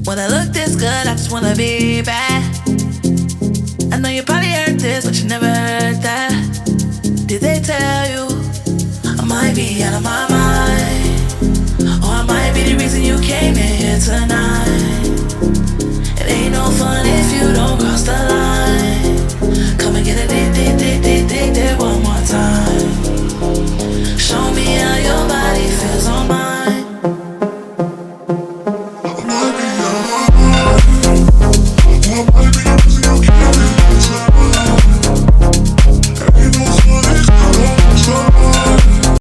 When I look this good, I just wanna be bad. I know you probably heard this, but you never heard that. Did they tell you I might be out of my mind? Or I might be the reason you came in here tonight?